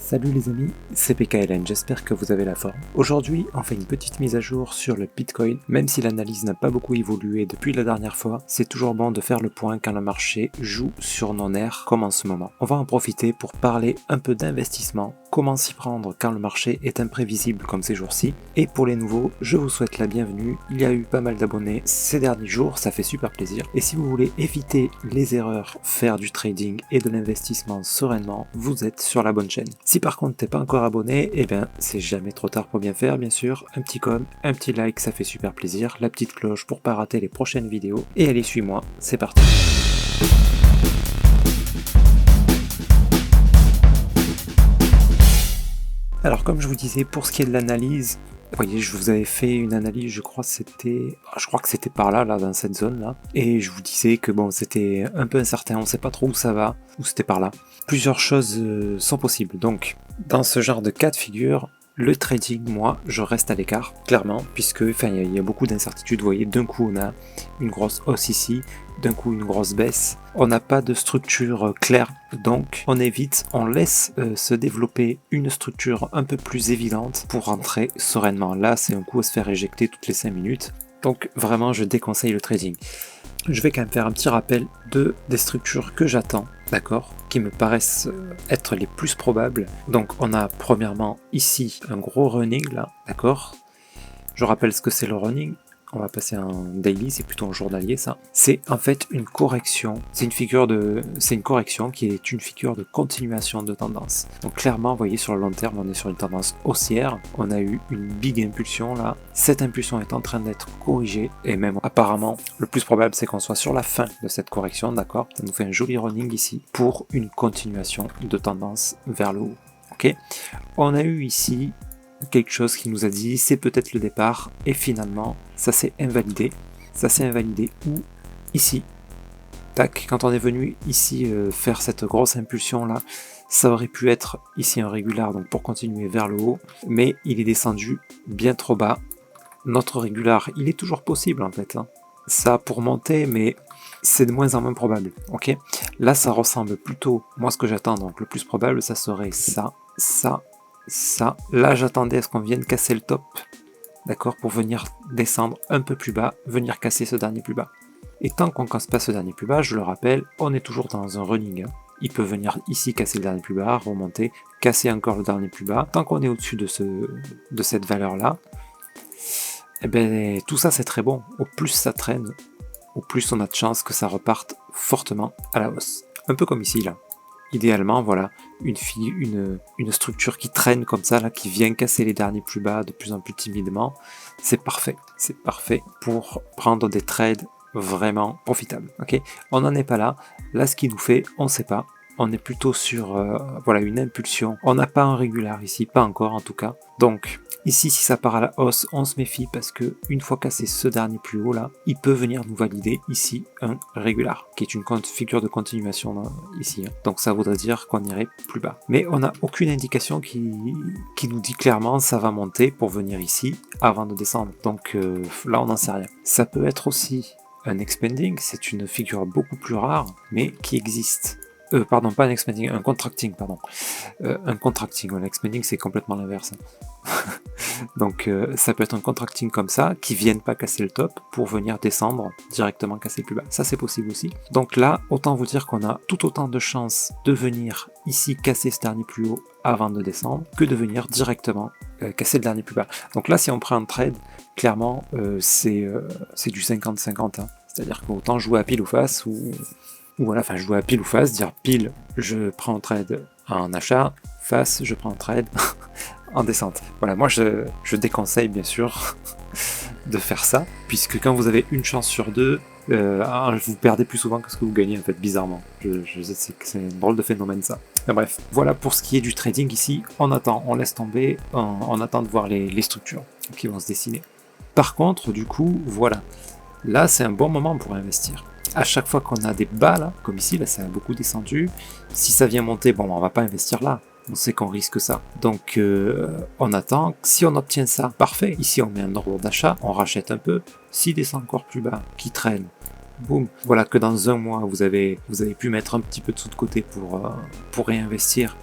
Salut les amis, c'est PKLN, j'espère que vous avez la forme. Aujourd'hui, on fait une petite mise à jour sur le Bitcoin. Même si l'analyse n'a pas beaucoup évolué depuis la dernière fois, c'est toujours bon de faire le point quand le marché joue sur nos nerfs comme en ce moment. On va en profiter pour parler un peu d'investissement, comment s'y prendre quand le marché est imprévisible comme ces jours-ci. Et pour les nouveaux, je vous souhaite la bienvenue. Il y a eu pas mal d'abonnés ces derniers jours, ça fait super plaisir. Et si vous voulez éviter les erreurs, faire du trading et de l'investissement sereinement, vous êtes sur la bonne chaîne. Si par contre t'es pas encore abonné, eh bien c'est jamais trop tard pour bien faire, bien sûr. Un petit com, un petit like, ça fait super plaisir. La petite cloche pour pas rater les prochaines vidéos. Et allez, suis-moi, c'est parti. Alors comme je vous disais, pour ce qui est de l'analyse, vous voyez, je vous avais fait une analyse, je crois que c'était par là, dans cette zone-là. Et je vous disais que bon, c'était un peu incertain, on sait pas trop où ça va, ou c'était par là. Plusieurs choses sont possibles. Donc, dans ce genre de cas de figure, le trading, moi, je reste à l'écart, clairement, puisque il y a beaucoup d'incertitudes. Vous voyez, d'un coup, on a une grosse hausse ici, d'un coup, une grosse baisse. On n'a pas de structure claire, donc on évite, on laisse se développer une structure un peu plus évidente pour rentrer sereinement. Là, c'est un coup à se faire éjecter toutes les 5 minutes. Donc, vraiment, je déconseille le trading. Je vais quand même faire un petit rappel des structures que j'attends, d'accord, qui me paraissent être les plus probables. Donc on a premièrement ici un gros running là, d'accord. Je rappelle ce que c'est le running. On va passer en daily, c'est plutôt en journalier ça. C'est en fait une correction, c'est une correction qui est une figure de continuation de tendance. Donc clairement, vous voyez sur le long terme, on est sur une tendance haussière. On a eu une big impulsion là. Cette impulsion est en train d'être corrigée et même apparemment, le plus probable c'est qu'on soit sur la fin de cette correction, d'accord. Ça nous fait un joli running ici pour une continuation de tendance vers le haut. Ok. On a eu ici quelque chose qui nous a dit c'est peut-être le départ et finalement ça s'est invalidé. Ça s'est invalidé où? Ici. Tac, quand on est venu ici faire cette grosse impulsion là, ça aurait pu être ici un régular donc pour continuer vers le haut, mais il est descendu bien trop bas. Notre régular, il est toujours possible en fait. Ça pour monter, mais c'est de moins en moins probable. Ok. Là, ça ressemble plutôt, moi ce que j'attends, donc le plus probable, ça serait ça, ça. Là j'attendais à ce qu'on vienne casser le top, d'accord, pour venir descendre un peu plus bas, venir casser ce dernier plus bas. Et tant qu'on casse pas ce dernier plus bas, je le rappelle, on est toujours dans un running. Il peut venir ici casser le dernier plus bas, remonter, casser encore le dernier plus bas. Tant qu'on est au-dessus de cette valeur-là, eh ben, tout ça c'est très bon. Au plus ça traîne, au plus on a de chances que ça reparte fortement à la hausse. Un peu comme ici là. Idéalement, voilà, une structure qui traîne comme ça, là, qui vient casser les derniers plus bas de plus en plus timidement, c'est parfait. C'est parfait pour prendre des trades vraiment profitables. Ok, on n'en est pas là. Là, ce qui nous fait, on ne sait pas. On est plutôt sur voilà, une impulsion. On n'a pas un régular ici, pas encore en tout cas. Donc, ici, si ça part à la hausse, on se méfie parce que une fois cassé ce dernier plus haut là, il peut venir nous valider ici un régular, qui est une figure de continuation ici. Donc ça voudrait dire qu'on irait plus bas. Mais on n'a aucune indication qui nous dit clairement ça va monter pour venir ici avant de descendre. Donc là, on n'en sait rien. Ça peut être aussi un expanding, c'est une figure beaucoup plus rare, mais qui existe. Pardon, pas un expanding, un contracting, pardon. Un contracting, un expanding c'est complètement l'inverse. Donc ça peut être un contracting comme ça, qui viennent pas casser le top pour venir descendre directement casser plus bas. Ça c'est possible aussi. Donc là, autant vous dire qu'on a tout autant de chances de venir ici casser ce dernier plus haut avant de descendre, que de venir directement casser le dernier plus bas. Donc là, si on prend un trade, clairement c'est du 50-50. C'est-à-dire qu'autant jouer à pile ou face, ou voilà, enfin jouer à pile ou face, dire pile je prends un trade en achat, face je prends un trade en descente. Voilà, moi je déconseille bien sûr de faire ça, puisque quand vous avez une chance sur deux, vous perdez plus souvent que ce que vous gagnez en fait, bizarrement. Je sais que c'est un drôle de phénomène ça. Mais bref, voilà pour ce qui est du trading ici, on attend, on laisse tomber, on attend de voir les structures qui vont se dessiner. Par contre, du coup, voilà, là c'est un bon moment pour investir. À chaque fois qu'on a des bas là, comme ici, là ça a beaucoup descendu, si ça vient monter, bon on va pas investir là, on sait qu'on risque ça. Donc on attend, si on obtient ça, parfait. Ici on met un ordre d'achat, on rachète un peu, s'il descend encore plus bas, qui traîne, boum. Voilà que dans un mois vous avez pu mettre un petit peu de sous de côté pour réinvestir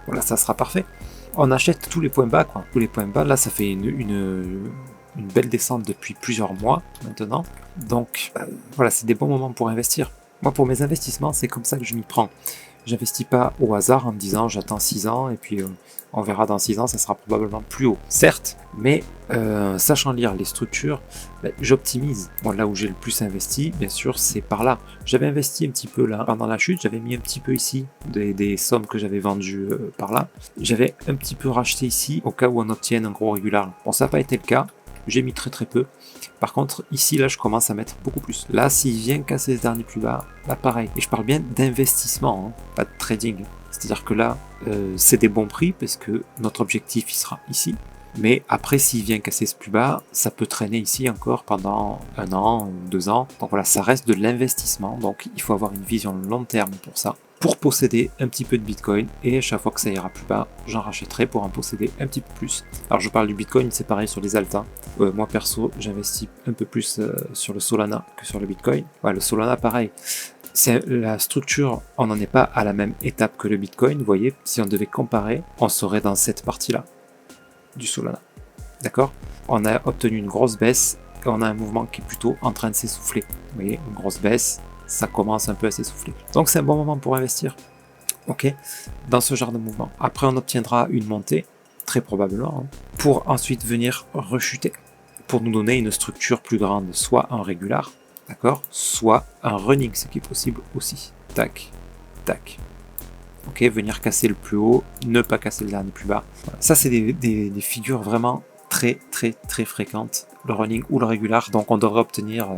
Voilà, ça sera parfait. On achète tous les points bas, quoi. Tous les points bas, là, ça fait une belle descente depuis plusieurs mois maintenant. Donc, voilà, c'est des bons moments pour investir. Moi, pour mes investissements, c'est comme ça que je m'y prends. J'investis pas au hasard en me disant j'attends 6 ans et puis on verra dans 6 ans, ça sera probablement plus haut. Certes, mais sachant lire les structures, j'optimise. Bon, là où j'ai le plus investi, bien sûr, c'est par là. J'avais investi un petit peu là pendant la chute, j'avais mis un petit peu ici des sommes que j'avais vendues par là. J'avais un petit peu racheté ici au cas où on obtienne un gros régular. Bon, ça n'a pas été le cas. J'ai mis très peu. Par contre, ici, là, je commence à mettre beaucoup plus. Là, s'il vient casser ce dernier plus bas, là, pareil. Et je parle bien d'investissement, hein, pas de trading. C'est-à-dire que là, c'est des bons prix parce que notre objectif, il sera ici. Mais après, s'il vient casser ce plus bas, ça peut traîner ici encore pendant 1 an ou 2 ans. Donc voilà, ça reste de l'investissement. Donc il faut avoir une vision long terme pour ça. Pour posséder un petit peu de Bitcoin, et à chaque fois que ça ira plus bas, j'en rachèterai pour en posséder un petit peu plus. Alors je parle du Bitcoin, c'est pareil sur les Alta. Moi perso, j'investis un peu plus sur le Solana que sur le Bitcoin. Ouais, le Solana pareil. C'est la structure, on n'en est pas à la même étape que le Bitcoin. Vous voyez, si on devait comparer, on serait dans cette partie-là du Solana. D'accord? On a obtenu une grosse baisse et on a un mouvement qui est plutôt en train de s'essouffler. Vous voyez, une grosse baisse, ça commence un peu à s'essouffler. Donc c'est un bon moment pour investir. Ok, dans ce genre de mouvement. Après, on obtiendra une montée, très probablement, hein, pour ensuite venir rechuter, pour nous donner une structure plus grande, soit un régular, d'accord, soit un running, ce qui est possible aussi. Tac, tac. Ok, venir casser le plus haut, ne pas casser le dernier plus bas. Voilà. Ça, c'est des figures vraiment très fréquentes, le running ou le régular. Donc on devrait obtenir,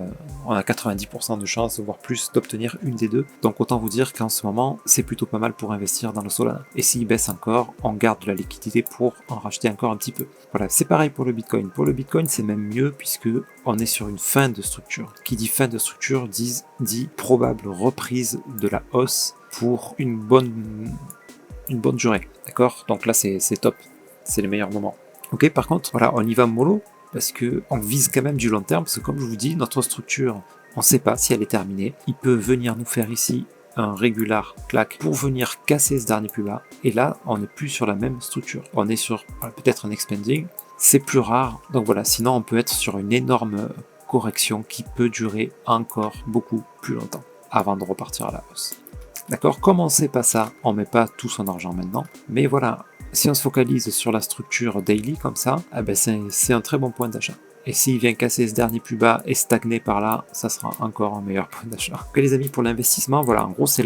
on a 90% de chances, voire plus, d'obtenir une des deux. Donc autant vous dire qu'en ce moment, c'est plutôt pas mal pour investir dans le Solana. Et s'il baisse encore, on garde de la liquidité pour en racheter encore un petit peu. Voilà, c'est pareil pour le Bitcoin. Pour le Bitcoin, c'est même mieux puisque on est sur une fin de structure. Qui dit fin de structure dit probable reprise de la hausse pour une bonne durée, d'accord? Donc là c'est top, c'est les meilleurs moments. Ok, par contre, voilà, on y va mollo parce que on vise quand même du long terme, parce que comme je vous dis, notre structure, on ne sait pas si elle est terminée. Il peut venir nous faire ici un régular clac pour venir casser ce dernier plus bas, et là on n'est plus sur la même structure, on est sur peut-être un expanding, c'est plus rare, donc voilà, sinon on peut être sur une énorme correction qui peut durer encore beaucoup plus longtemps avant de repartir à la hausse. D'accord, comme on ne sait pas ça, on ne met pas tout son argent maintenant. Mais voilà, si on se focalise sur la structure daily comme ça, eh ben c'est un très bon point d'achat. Et s'il vient casser ce dernier plus bas et stagner par là, ça sera encore un meilleur point d'achat. Ok les amis, pour l'investissement, voilà, en gros c'est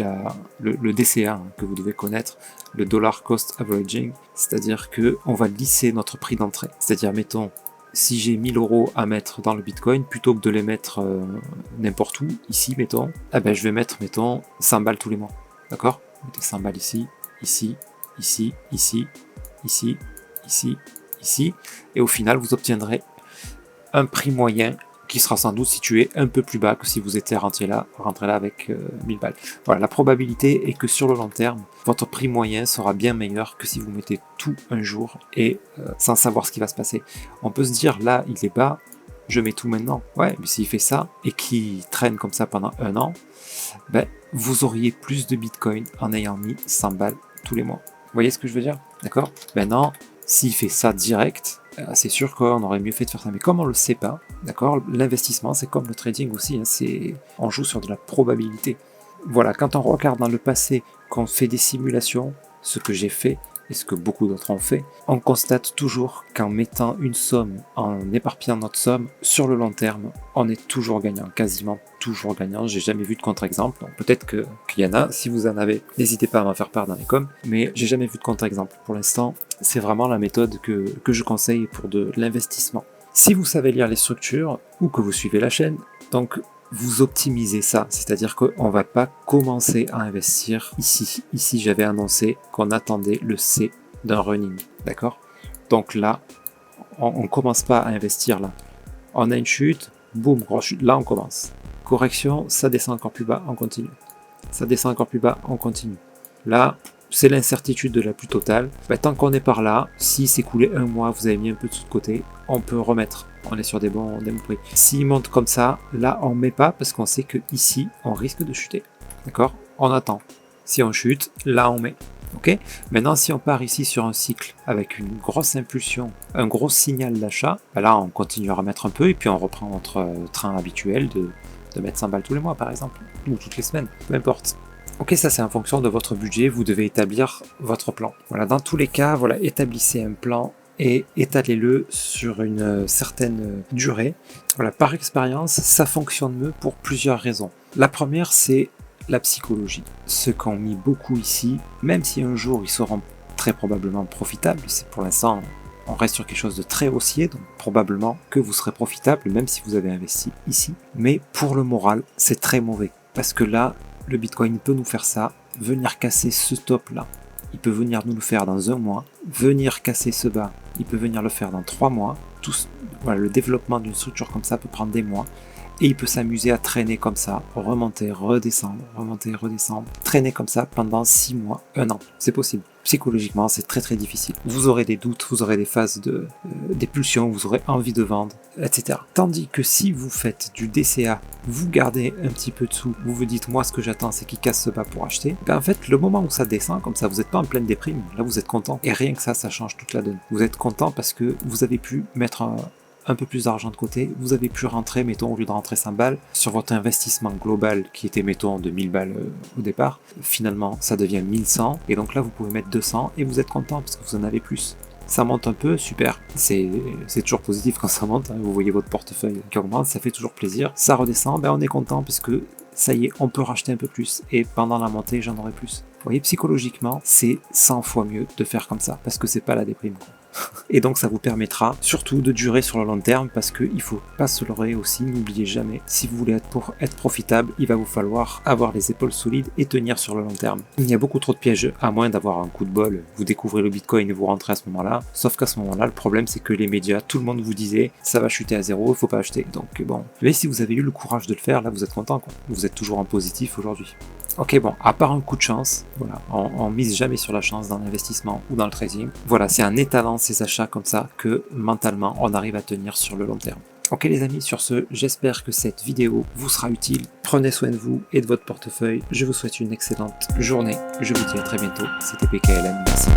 le DCA hein, que vous devez connaître, le Dollar Cost Averaging, c'est-à-dire qu'on va lisser notre prix d'entrée. C'est-à-dire, mettons, si j'ai 1000 € à mettre dans le Bitcoin, plutôt que de les mettre n'importe où, ici, mettons, eh ben, je vais mettre, mettons, 100 balles tous les mois. D'accord? Mettez 100 balles ici, ici, ici, ici, ici, ici, ici. Et au final, vous obtiendrez un prix moyen qui sera sans doute situé un peu plus bas que si vous étiez rentré là avec 1000 balles. Voilà, la probabilité est que sur le long terme, votre prix moyen sera bien meilleur que si vous mettez tout un jour et sans savoir ce qui va se passer. On peut se dire, là, il est bas, je mets tout maintenant. Ouais, mais s'il fait ça et qu'il traîne comme ça pendant 1 an, ben, vous auriez plus de Bitcoin en ayant mis 100 balles tous les mois. Vous voyez ce que je veux dire? D'accord? Maintenant, s'il fait ça direct, c'est sûr qu'on aurait mieux fait de faire ça. Mais comme on ne le sait pas, d'accord, l'investissement, c'est comme le trading aussi, hein, on joue sur de la probabilité. Voilà, quand on regarde dans le passé, qu'on fait des simulations, ce que j'ai fait, et ce que beaucoup d'autres ont fait, on constate toujours qu'en mettant une somme, en éparpillant notre somme, sur le long terme, on est toujours gagnant, quasiment toujours gagnant. J'ai jamais vu de contre-exemple, donc peut-être qu'il y en a. Si vous en avez, n'hésitez pas à m'en faire part dans les coms, mais j'ai jamais vu de contre-exemple. Pour l'instant, c'est vraiment la méthode que je conseille pour de l'investissement. Si vous savez lire les structures, ou que vous suivez la chaîne, donc vous optimisez ça, c'est-à-dire qu'on ne va pas commencer à investir ici. Ici, j'avais annoncé qu'on attendait le C d'un running, d'accord? Donc là, on ne commence pas à investir là. On a une chute, boum, grosse chute, là on commence. Correction, ça descend encore plus bas, on continue. Ça descend encore plus bas, on continue. Là, c'est l'incertitude de la plus totale. Tant qu'on est par là, si c'est écoulé 1 mois, vous avez mis un peu de sous de côté, on peut remettre. On est sur des bons prix. S'il monte comme ça, là on ne met pas parce qu'on sait que ici on risque de chuter. D'accord? On attend. Si on chute, là on met. Ok. Maintenant, si on part ici sur un cycle avec une grosse impulsion, un gros signal d'achat, ben là on continue à remettre un peu et puis on reprend notre train habituel de mettre 100 balles tous les mois par exemple, ou toutes les semaines, peu importe. Ok, ça c'est en fonction de votre budget, vous devez établir votre plan. Voilà, dans tous les cas, voilà, établissez un plan et étalez-le sur une certaine durée. Voilà, par expérience, ça fonctionne mieux pour plusieurs raisons. La première, c'est la psychologie. Ceux qui ont mis beaucoup ici, même si un jour ils seront très probablement profitables, c'est pour l'instant on reste sur quelque chose de très haussier, donc probablement que vous serez profitable même si vous avez investi ici. Mais pour le moral, c'est très mauvais. Parce que là, le Bitcoin peut nous faire ça, venir casser ce top là. Il peut venir nous le faire dans un mois, venir casser ce bas, il peut venir le faire dans 3 mois. Voilà, le développement d'une structure comme ça peut prendre des mois. Et il peut s'amuser à traîner comme ça, remonter, redescendre, traîner comme ça pendant 6 mois, 1 an. C'est possible. Psychologiquement, c'est très très difficile. Vous aurez des doutes, vous aurez des phases des pulsions, vous aurez envie de vendre, etc. Tandis que si vous faites du DCA, vous gardez un petit peu de sous, vous vous dites, moi ce que j'attends c'est qu'il casse ce bas pour acheter, ben en fait, le moment où ça descend, comme ça, vous n'êtes pas en pleine déprime, là vous êtes content. Et rien que ça change toute la donne. Vous êtes content parce que vous avez pu mettre un peu plus d'argent de côté, vous avez pu rentrer, mettons, au lieu de rentrer 100 balles, sur votre investissement global qui était, mettons, de 1000 balles au départ, finalement, ça devient 1100, et donc là, vous pouvez mettre 200, et vous êtes content parce que vous en avez plus. Ça monte un peu, super, c'est toujours positif quand ça monte, hein. Vous voyez votre portefeuille qui augmente, ça fait toujours plaisir. Ça redescend, ben on est content parce que ça y est, on peut racheter un peu plus, et pendant la montée, j'en aurai plus. Vous voyez, psychologiquement, c'est 100 fois mieux de faire comme ça, parce que c'est pas la déprime, quoi. Et donc ça vous permettra surtout de durer sur le long terme parce qu'il ne faut pas se leurrer aussi, n'oubliez jamais, si vous voulez être profitable, il va vous falloir avoir les épaules solides et tenir sur le long terme. Il y a beaucoup trop de pièges, à moins d'avoir un coup de bol, vous découvrez le Bitcoin et vous rentrez à ce moment-là, sauf qu'à ce moment-là, le problème c'est que les médias, tout le monde vous disait, ça va chuter à zéro, il ne faut pas acheter. Donc bon, mais si vous avez eu le courage de le faire, là vous êtes content, quoi. Vous êtes toujours en positif aujourd'hui. Ok, bon, à part un coup de chance, voilà, on mise jamais sur la chance dans l'investissement ou dans le trading. Voilà, c'est en étalant ces achats comme ça que mentalement on arrive à tenir sur le long terme. Ok les amis, sur ce, j'espère que cette vidéo vous sera utile. Prenez soin de vous et de votre portefeuille. Je vous souhaite une excellente journée. Je vous dis à très bientôt. C'était PKLM, merci.